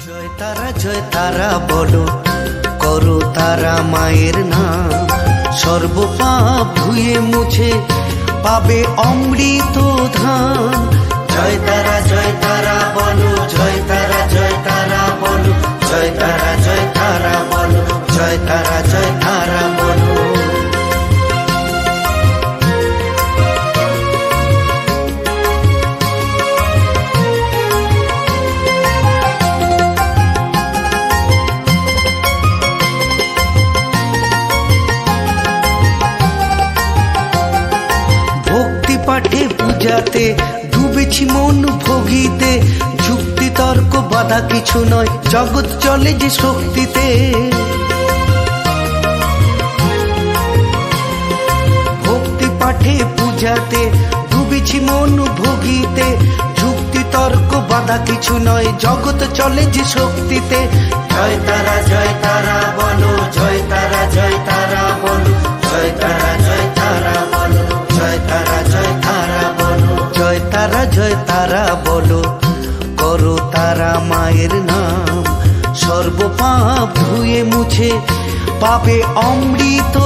জয় তারা বলো, করো তারা মায়ের নাম। সর্বপাপ ধুয়ে মুছে পাবে অমৃত ধাম। জয় তারা বলো, জয় তারা বলো, জয় তারা বলো, জয় তারা বলো। ভক্তি পাঠে পূজাতে ডুবেছি মন ভোগিতে, যুক্তি তর্ক বাধা কিছু নয়, জগৎ চলে যে শক্তিতে। ভক্তি পাঠে পূজাতে ডুবেছি মন ভোগিতে, যুক্তি তর্ক বাধা কিছু নয়, জগৎ চলে যে শক্তিতে। জয় তারা বলো, জয় তারা বলো, জয় তারা বলো, জয় তারা বলো। জয় তারা বলো, করো তারা মায়ের নাম। সর্বপাপ ধুয়ে মুছে পাবে অমৃত